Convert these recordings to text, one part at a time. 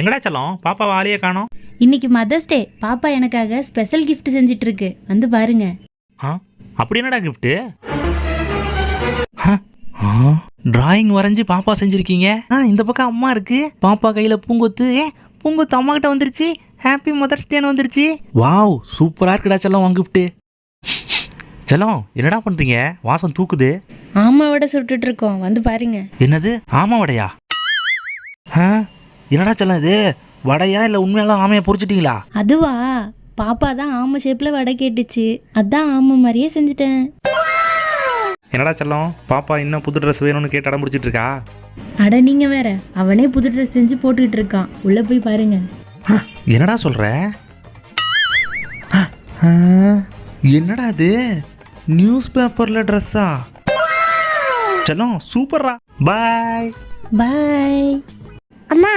எங்கடா செல்லம், பாப்பா வாலியே காணோம். இன்னைக்கு மதர்ஸ் டே. பாப்பா எனக்காக ஸ்பெஷல் gift செஞ்சிட்டு இருக்கு, வந்து பாருங்க. அப்படி என்னடா கிஃப்ட்? டிராயிங் வரைஞ்சி பாப்பா செஞ்சிருக்கீங்க. இந்த பக்கம் அம்மா இருக்கு, பாப்பா கையில பூங்கொத்து. பூங்கொத்து அம்மா கிட்ட வந்துருச்சு. ஹாப்பி மதர்ஸ் டேன்னு வந்துருச்சு. வாவ், சூப்பரா இருக்குடா செல்லம் உன் கிஃப்ட். செல்லம், என்னடா பண்றீங்க? வாசம் தூக்குது. ஆமா வடை சுட்டுட்டு இருக்கோம், வந்து பாருங்க. என்னது, ஆமா வடையா? என்னடா செல்லம் இது, வடையா இல்லை உண்மையெல்லாம் ஆமையை பொறிச்சிட்டீங்களா? அதுவா, பாப்பா தான் ஆமை ஷேப்ல வடை கேட்டுச்சு, அதான் ஆமை மாதிரியே செஞ்சுட்டேன். என்னடா செல்லம், பாப்பா இன்னும் புது ட்ரெஸ் வேணும்னு கேட்டு அடம் பிடிச்சிட்டு இருக்கா? அட நீங்க வேற, அவனே புது ட்ரெஸ் செஞ்சு போட்டுக்கிட்டு இருக்கான், உள்ள போய் பாருங்க. என்னடா சொல்ற? என்னடா இது, நியூஸ் பேப்பர்ல ட்ரெஸ்ஸா? செல்லம் சூப்பர்ரா. பாய் பாய். அம்மா,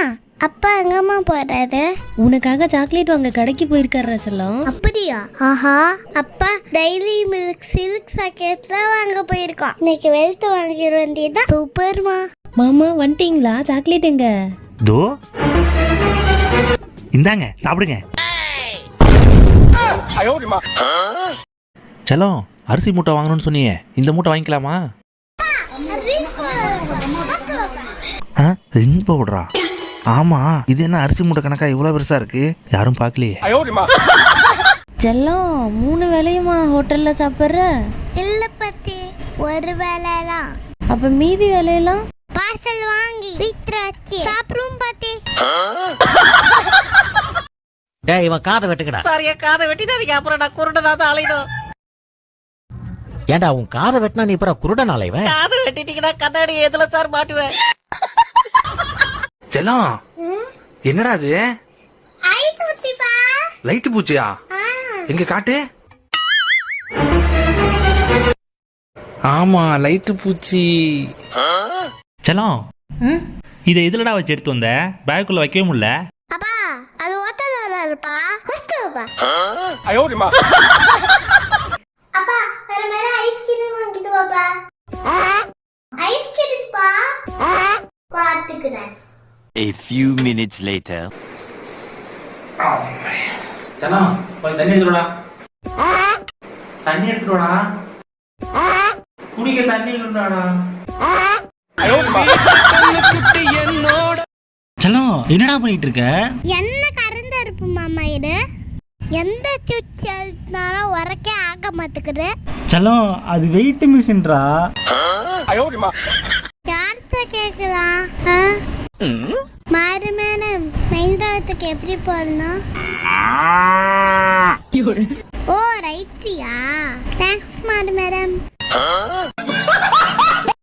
அப்பா எங்கம்மா போறாரு? உனக்காக சாக்லேட் வாங்க கடைக்கு போயிருக்காரு செல்லம். அப்படியா? ஆஹா, அப்பா டெய்லி மில்க் சில்க் சாக்கெட்லாம் வாங்க போயிருக்கோம். இன்னைக்கு வெல்த் வாங்கிட வேண்டியதான். சூப்பர்மா. மாமா வந்துட்டீங்களா? சாக்லேட் எங்க? தோ இந்தாங்க, சாப்பிடுங்க. செல்லம், அரிசி மூட்டை வாங்கணும்னு சொன்னீங்க, இந்த மூட்டை வாங்கிக்கலாமா? ரிங் பவுடரா? ஆமா, இது என்ன அரிசி மூட்டை கணக்கா இவ்வளவு பெருசா இருக்கு? யாரும் பார்க்கலையே. செல்லம், 3 வேளையுமா ஹோட்டல்ல சாப்பிடுற? இல்ல பத்தி, ஒரு வேளைலாம். அப்ப மீதி வேலையெல்லாம் பார்சல் வாங்கி வீட்ல வச்சு சாப்பிடுவோம் பாட்டி. டேய், இவன் காதை வெட்டுக்கடா. சாரியா, காதை வெட்டிடாதீங்க, அப்புறம் நான் குருடனாத அலையணும். ஏண்டா, உன் காதை வெட்டினா நீ அப்புறம் குருடன் அலைவ? காதை வெட்டிட்டீங்கன்னா கண்ணாடி எதுல சார் மாட்டுவேன்? செல்லம், என்னடா அது? ஐஸ் ஊத்திப்பா. லைட் பூச்சியா? எங்க காட்டு. ஆமா, லைட் பூச்சி. செல்லம், இதை எதுலடா வச்சு எடுத்து வந்த? பேக்குள்ள வைக்கவே முடியல. அப்பா, அது ஓட்டல இருப்பா. வஸ்துப்பா. அப்பா, வேற மேல ஐஸ்கிரீம் வாங்கிட்டு வாப்பா. ஐஸ்கிரீம் பா. பாத்துக்கிறேன். A few minutes later. செல்லம், போய் தண்ணி எடுத்துடா. தண்ணி எடுத்துடா. குடிக்க தண்ணி இல்லடா. செல்லம், என்னடா பண்ணிட்டு இருக்க? என்ன கறந்து இருப்பு மாமா இது? எந்த சுவிட்ச்னாலும் உரக்கே ஆக மாட்டேங்குது. செல்லம், அது வெயிட் மிஷின்ரா. யார்கிட்ட கேட்கலாம்? மாறு மேடம், மெயின் ரோட்டுக்கு எப்படி போடணும்? ஓ ரைட்ரியா? தேங்க்ஸ் மாறு மேடம்.